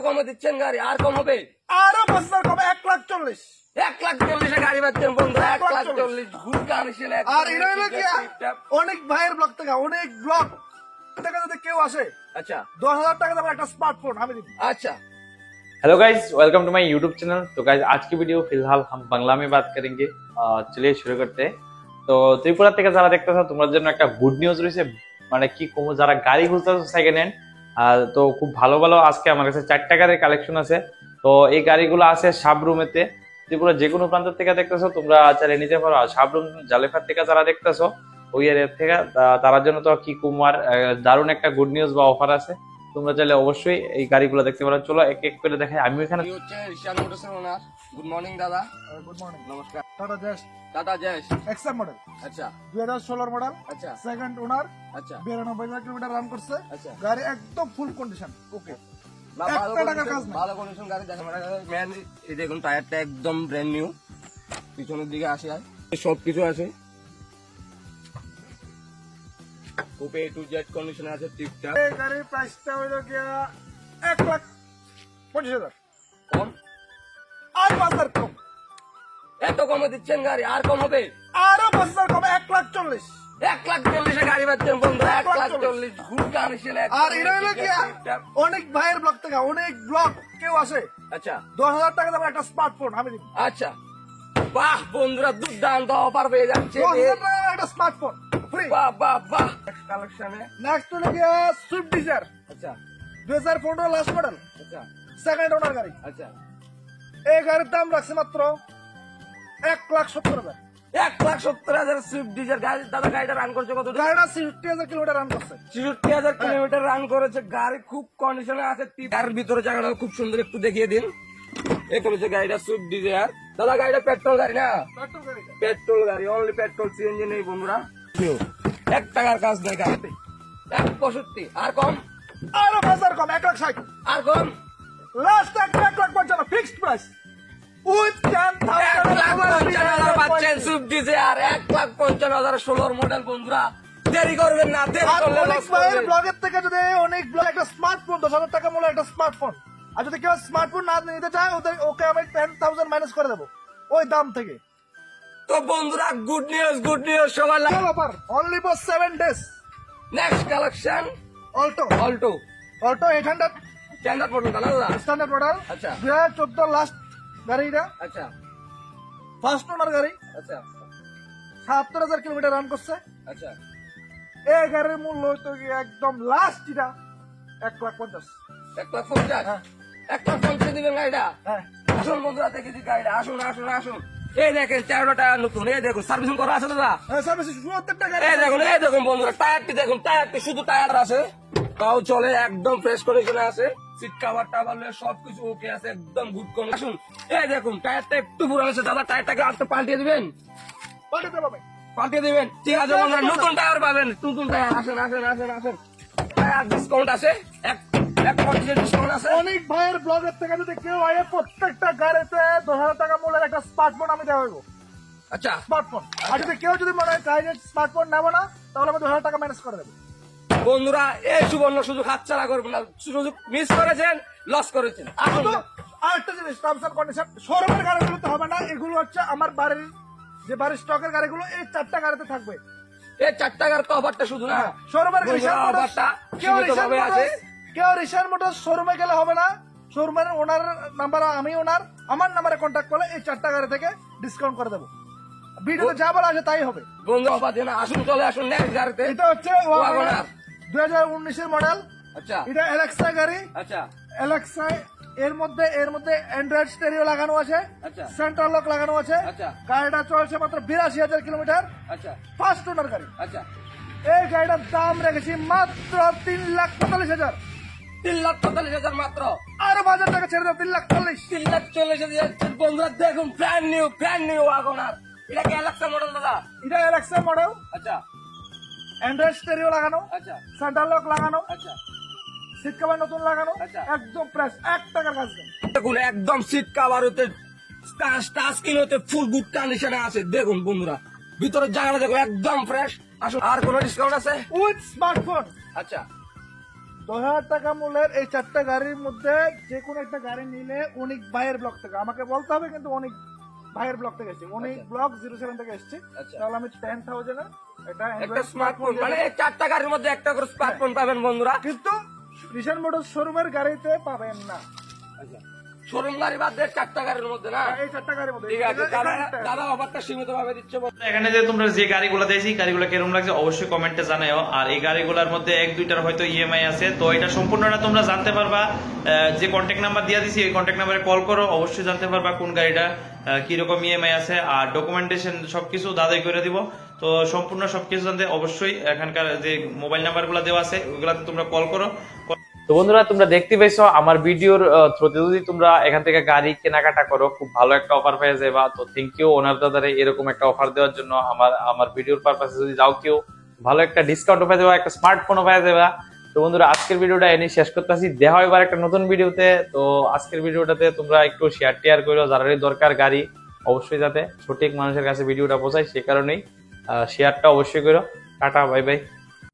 কমে দিচ্ছেন গাড়ি, আর কম হবে? আরো 5,000 কমে 1,40,000। 1,40,000 গাড়ি পাচ্ছেন বন্ধুরা, 1,40,000 গুড কন্ডিশন। আর এটা হলো কি অনেক ভাইয়ের ব্লগ থেকে, অনেক ব্লগ থেকে যদি কেউ আসে আচ্ছা 10,000 টাকা দামের একটা স্মার্टफोन আমি দিব। अच्छा hello guys, welcome to my YouTube channel. तो गाइज आज की वीडियो फिलहाल हम बांग्ला में बात करेंगे। चलिए शुरू करते हैं। তো ত্রিপুরা থেকে যারা দেখতেছো তোমাদের জন্য একটা গুড নিউজ রয়েছে, মানে কি কমো যারা গাড়ি খুঁজতেছো সেকেন্ড হ্যান্ড, তো খুব ভালো ভালো আজকে আমার কাছে 4টা গাড়ির কালেকশন আছে। তো এই গাড়িগুলো আছে সাবরুমেতে। ত্রিপুরা যে কোনো প্রান্ত থেকে দেখতেছো তোমরা চাইলে নিতে পারো। আর সাবরুম জালেফার থেকে যারা দেখতেছো ওই এরিয়া থেকে তার জন্য তো কি কুমার দারুণ একটা গুড নিউজ বা অফার আছে। তোমরা চাইলে অবশ্যই এই গাড়িগুলো দেখতে পারো। চলো এক এক করে দেখাই। আমি এখানে ये হচ্ছে ঋষান মোটরসের ওনার। গুড মর্নিং দাদা। Good morning. নমস্কার। Tata Zest Tata Zest. XM model, আচ্ছা 2016 মডেল, আচ্ছা সেকেন্ড ওনার, আচ্ছা 92,000 কিলোমিটার রান করছে। আচ্ছা গাড়ি একদম ফুল কন্ডিশন, ওকে। না, ভালো একটা টাকার কাজ কন্ডিশন, নাই। ভালো কন্ডিশন গাড়ি দেখেন। ম্যান এই দেখুন টায়ারটা একদম ব্র্যান্ড নিউ, পিছনের দিকে আসে আর সব কিছু আছে, খুব এ টু জেড কন্ডিশনে আছে টিপটা। এই গাড়ির প্রাইসটা হলো কি 1,25,000। কম? আর 5,000 কম, এত কমে দিচ্ছেন গাড়ি, আর কম হবে? আরো 5,000 কমে 1,40,000। 1,40,000 গাড়ি পাচ্ছেন বন্ধুরা, 1,40,000 গুড কন্ডিশন। আর এটা হলো কি অনেক ভাইয়ের ব্লগ থেকে, অনেক ব্লগ কেউ আসে আচ্ছা 10,000 টাকা দামের একটা স্মার্টফোন আমি দিব। আচ্ছা, বাহ বন্ধুরা, দুর্দান্ত অফার পেয়ে যাচ্ছে। 10,000 টাকা একটা স্মার্টফোন ফ্রি। বাহ বাহ বাহ, কালেকশনে। নেক্সট হলো কি সুইফট ডিজায়ার, আচ্ছা 2015 লাস্ট মডেল, আচ্ছা সেকেন্ড ওনার গাড়ি। আচ্ছা এই গাড়ির দাম রাখছে মাত্র 1,70,000। 1,70,000 সুইফট ডিজায়ার গাড়ি। দাদা গাড়িটা রান করছে কত? গাড়িটা 60,000 কিলোমিটার রান করছে। 63,000 কিলোমিটার রান করেছে। গাড়ি খুব কন্ডিশনে আছে। গাড়ির ভিতরে জায়গাটা খুব সুন্দর, একটু দেখিয়ে দিন। এই করেছে গাড়িটা সুইফট ডিজায়ার। দাদা গাড়িটা পেট্রোল গাড়ি না? পেট্রোল গাড়িটা। পেট্রোল গাড়ি, অনলি পেট্রোল, সিএনজি নেই বন্ধুরা। 1 টাকার কাজ নেই গাড়িতে। 1,65,000 আর কম? আরো 5,000 কম, 1,60,000। আর কম? লাস্ট 1,55,000 ফিক্সড প্রাইস উইথ 10,000 1,55,000 পাচ্ছেন সুইফট ডিজায়ার। 1,55,000 16 মডেল বন্ধুরা। দেরি করবেন না, দেরি আর করলে অনেক loss ভাইয়ের করবেন। ব্লগের থেকে যদি অনেক ব্লগ একটা স্মার্টফোন 10,000 টাকা মূল্য একটা স্মার্টফোন, আর যদি কেউ স্মার্টফোন না নিতে চায় ওকে আমি 10,000 মাইনাস করে দেবো ওই দাম থেকে। তো বন্ধুরা গুড নিউজ সবার। Offer only for 7 days. Next collection Alto, Alto Alto 800 standard model দাদা। স্ট্যান্ডার্ড মডেল, আচ্ছা 2014 লাস্ট গাড়ি। এটা আচ্ছা ফার্স্ট ওনার গাড়ি, আচ্ছা ৭০,000 কিলোমিটার রান করছে। আচ্ছা এই গাড়ির মূল্য হতো কি একদম লাস্ট এটা 1,50,000। 1,50,000 হ্যাঁ 1,50,000 দিবেন গাড়িটা। হ্যাঁ আসুন বন্ধুরা দেখেছি গাড়িটা, আসুন আসুন আসুন। এই দেখেন 4টা টায়ার নতুন। এই দেখুন সার্ভিসিং করা আছে দাদা। সার্ভিস ৭০ টাকা। এই দেখুন বন্ধুরা টায়ারটি দেখুন, টায়ারটি শুধু টায়ার আছে, তাও চলে, একদম ফ্রেশ কন্ডিশনে আছে। সিট কাভার টাভার সবকিছু ওকে আছে, একদম গুড কন্ডিশন। আসুন এই দেখুন টায়ারটা একটু পুরানো আছে দাদা, টায়ারটাকে আজকে পাল্টিয়ে দিবেন, পাল্টাতে পারবে। পাল্টিয়ে দিবেন। ঠিক আছে বন্ধুরা, নতুন টায়ার পাবেন, নতুন টায়ার। আসেন আসেন আসেন আসেন। টায়ার ডিসকাউন্ট আছে, 1% ডিসকাউন্ট আছে। অনেক ভাইয়ের ব্লগের থেকে যদি কেউ আয় প্রত্যেকটা গাড়িতে 10,000 টাকা মূল্যের একটা স্মার্টফোন আমি দেওয়া হইব। আচ্ছা স্মার্টফোন। আর যদি কেউ যদি মনে হয় স্মার্টফোন নেবো না, তাহলে আমি 2,000 টাকা মাইনাস করে দেবো। বন্ধুরা এই সুবর্ণ সুযোগ হাতছাড়া করবেন না। সুযোগ মিস করেছেন, লস করেছেন। আসুন আর একটা জিনিস, টার্মস এন্ড কন্ডিশন, শোরুমের গাড়িগুলো তো হবে না, এগুলো হচ্ছে আমার বাড়ির যে বাড়ির স্টকের গাড়িগুলো এই 4টা গাড়িতে থাকবে। এই 4 টাকার তো অফারটা শুধু না, শোরুমের বন্ধুরা, অফারটা সীমিতভাবে আছে। কেউ রিশান মোটরস শোরুমে গেলে হবে না। শোরুমের ওনার নাম্বার, আমি ওনার আমার নাম্বারে কন্ট্যাক্ট করলে এই 4টা গাড়ি থেকে ডিসকাউন্ট করে দেবো। ভিডিওতে যা বলা আছে তাই হবে। বন্ধু অফার দিয়ে না, আসুন চলে আসুন নেক্সট গাড়িতে। এটা হচ্ছে ওয়াগনার। 2019 মডেল। আচ্ছা এটা এলেক্সা গাড়ি। আচ্ছা এলেক্সা এর মধ্যে অ্যান্ড্রয়েড স্টেরিও লাগানো আছে, আচ্ছা সেন্ট্রাল লক লাগানো আছে। আচ্ছা গাড়িটা চলছে মাত্র 82,000 কিলোমিটার, আচ্ছা ফার্স্ট ওনার গাড়ি। আচ্ছা এই গাড়িটার দাম রেখেছি মাত্র 3,45,000। 3,45,000 মাত্র। আরো 5,000 টাকা ছেড়ে দাও, 3,40,000। 3,40,000 বন্ধুরা দেখুন, ব্র্যান্ড নিউ ওয়াগনার। এটা কি অ্যালেক্সা মডেল দাদা? এটা এলেক্সা মডেল, আচ্ছা অ্যান্ড্রয়েড স্টেরিও লাগানো, আচ্ছা সেন্ট্রাল লক লাগানো, আচ্ছা সিট কভার নতুন লাগানো, আচ্ছা। একদম প্রাইস 1 টাকার কাজ নেই। দেখুন একদম সিট কাভার হতে টাচ স্ক্রিন হতে ফুল গুড কন্ডিশনে আছে। দেখুন বন্ধুরা ভিতরের জায়গাটা দেখো একদম ফ্রেশ। আসুন আর কোনো ডিসকাউন্ট আছে? উইথ স্মার্টফোন আচ্ছা 10,000 টাকা মূল্যের এই 4টা গাড়ির মধ্যে যে কোনো একটা গাড়ি নিলে অনেক ভাইয়ের ব্লক থেকে, আমাকে বলতে হবে কিন্তু অনেক ভাইয়ের ব্লক থেকে এসেছে, অনেক ব্লক 07 থেকে এসেছে, তাহলে আমি 10,000 এটা একটা স্মার্টফোন মানে এই 4টা গাড়ির মধ্যে একটা করে স্মার্টফোন পাবেন বন্ধুরা। কিন্তু নিশান মোটর শোরুমের গাড়িতে পাবেন না। শোরুম গাড়ি বাদ দিয়ে 4টা গাড়ির মধ্যে না। এই 4টা গাড়ির মধ্যে ঠিক আছে, দাদা অফারটা সীমিত ভাবে দিচ্ছে। এখানে যে তোমরা যে গাড়িগুলো দেখছি গাড়িগুলো কিরকম লাগছে অবশ্যই কমেন্টে জানাও। আর এই গাড়িগুলোর মধ্যে 1-2টার হয়তো ইএমআই আছে, তো এটা সম্পূর্ণটা তোমরা জানতে পারবা যে কন্ট্যাক্ট নাম্বার দিয়ে দিছি, এই কন্ট্যাক্ট নাম্বারে কল করো, অবশ্যই জানতে পারবা কোন গাড়িটা কিরকম ইএমআই আছে। আর ডকুমেন্টেশন সবকিছু দাদাই করে দিব। তো সম্পূর্ণ সবকিছু জানতে অবশ্যই এখানকার যে মোবাইল নাম্বারগুলো দেওয়া আছে ওইগুলাতে তোমরা কল করো। তো বন্ধুরা তোমরা দেখতে পাইছো আমার ভিডিওর থ্রুতে যদি তোমরা এখান থেকে গাড়ি কেনাকাটা করো খুব ভালো একটা অফার পেয়ে যাবে। তো থ্যাংক ইউ ওনার দাদারে এরকম একটা অফার দেওয়ার জন্য। আমার ভিডিওর পারপাসে যদি যাও কেউ ভালো একটা ডিসকাউন্ট পেয়ে যাবে, একটা স্মার্টফোনও পেয়ে যাবে। তো বন্ধুরা আজকের ভিডিওটা এনে শেষ করতেছি, দেখা হয় এবার একটা নতুন ভিডিওতে। তো আজকের ভিডিওটাতে তোমরা একটু শেয়ার করো, যারারই দরকার গাড়ি অবশ্যই যাতে সঠিক মানুষের কাছে ভিডিওটা পৌঁছায়, সে কারণেই শেয়ারটা অবশ্যই করো। Tata, bye bye.